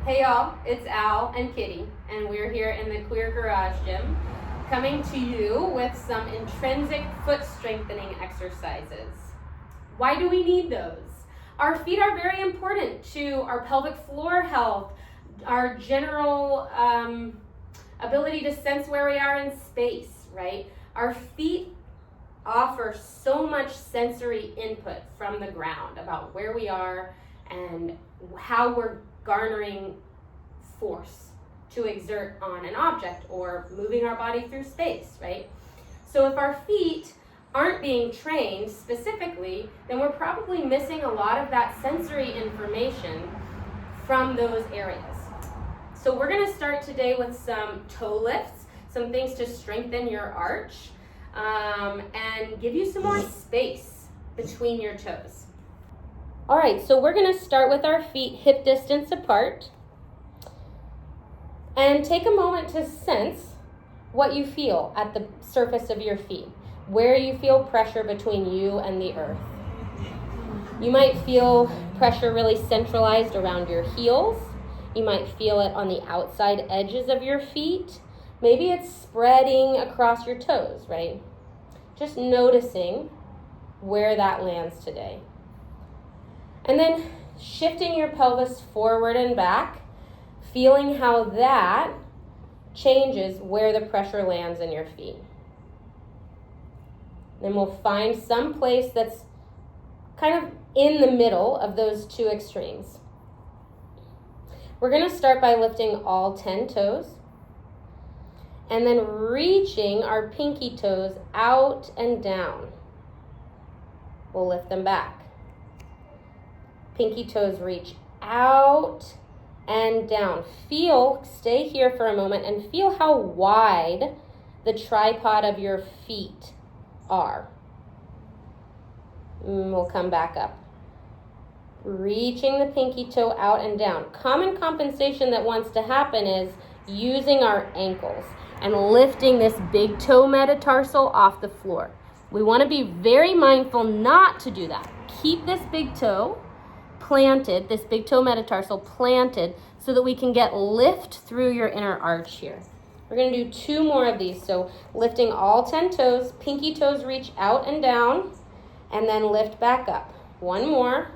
Hey y'all, it's Al and Kitty, and we're here in the Queer Garage Gym, coming to you with some intrinsic foot strengthening exercises. Why do we need those? Our feet are very important to our pelvic floor health, our general ability to sense where we are in space, right? Our feet offer so much sensory input from the ground about where we are and how we're garnering force to exert on an object or moving our body through space, right? So if our feet aren't being trained specifically, then we're probably missing a lot of that sensory information from those areas. So we're gonna start today with some toe lifts, some things to strengthen your arch, and give you some more space between your toes. All right, so we're gonna start with our feet hip distance apart. And take a moment to sense what you feel at the surface of your feet, where you feel pressure between you and the earth. You might feel pressure really centralized around your heels. You might feel it on the outside edges of your feet. Maybe it's spreading across your toes, right? Just noticing where that lands today. And then shifting your pelvis forward and back, feeling how that changes where the pressure lands in your feet. Then we'll find some place that's kind of in the middle of those two extremes. We're going to start by lifting all 10 toes and then reaching our pinky toes out and down. We'll lift them back. Pinky toes reach out and down. Stay here for a moment and feel how wide the tripod of your feet are. We'll come back up. Reaching the pinky toe out and down. Common compensation that wants to happen is using our ankles and lifting this big toe metatarsal off the floor. We want to be very mindful not to do that. Keep this big toe planted, this big toe metatarsal planted, so that we can get lift through your inner arch here. We're going to do 2 more of these. So lifting all 10 toes, pinky toes reach out and down, and then lift back up. 1 more.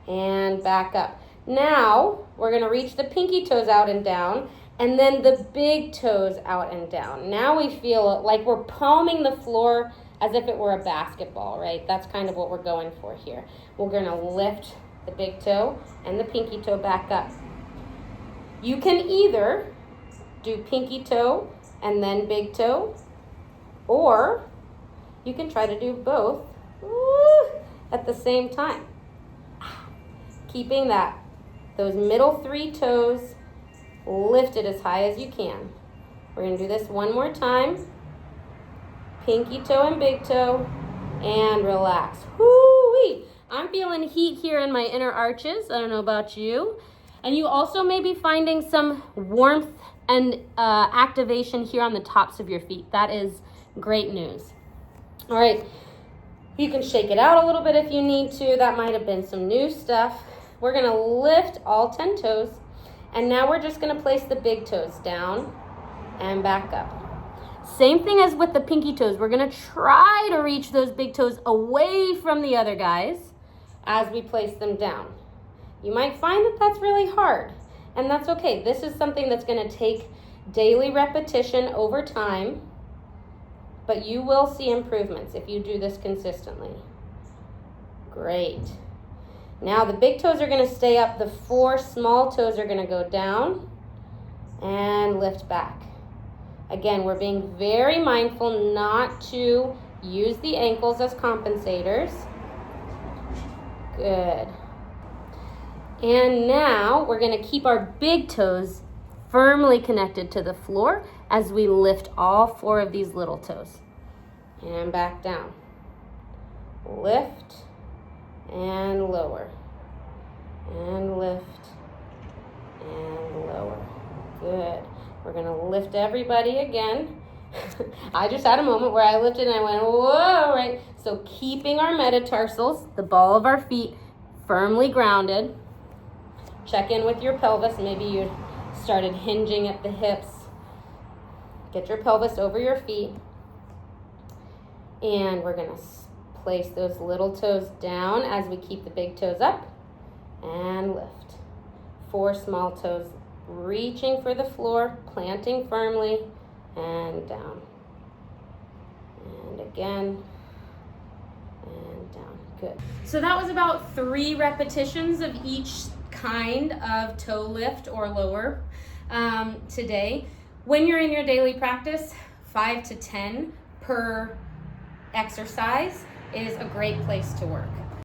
And back up. Now we're going to reach the pinky toes out and down, and then the big toes out and down. Now we feel like we're palming the floor as if it were a basketball, right? That's kind of what we're going for here. We're going to lift the big toe and the pinky toe back up. You can either do pinky toe and then big toe, or you can try to do both at the same time. Keeping those middle 3 toes lifted as high as you can. We're going to do this 1 more time. Pinky toe and big toe, and relax. Whoo-wee! I'm feeling heat here in my inner arches. I don't know about you. And you also may be finding some warmth and activation here on the tops of your feet. That is great news. All right, you can shake it out a little bit if you need to. That might have been some new stuff. We're gonna lift all 10 toes, and now we're just gonna place the big toes down and back up. Same thing as with the pinky toes. We're going to try to reach those big toes away from the other guys as we place them down. You might find that that's really hard, and that's okay. This is something that's going to take daily repetition over time, but you will see improvements if you do this consistently. Great. Now the big toes are going to stay up. The 4 small toes are going to go down and lift back. Again, we're being very mindful not to use the ankles as compensators. Good. And now we're going to keep our big toes firmly connected to the floor as we lift all 4 of these little toes. And back down. Lift and lower. And lift and lower. Good. We're going to lift everybody again. I just had a moment where I lifted and I went, whoa, right? So keeping our metatarsals, the ball of our feet, firmly grounded. Check in with your pelvis. Maybe you started hinging at the hips. Get your pelvis over your feet. And we're going to place those little toes down as we keep the big toes up and lift. 4 small toes reaching for the floor, planting firmly, and down. And again, and down. Good. So that was about 3 repetitions of each kind of toe lift or lower today. When you're in your daily practice, 5 to 10 per exercise is a great place to work.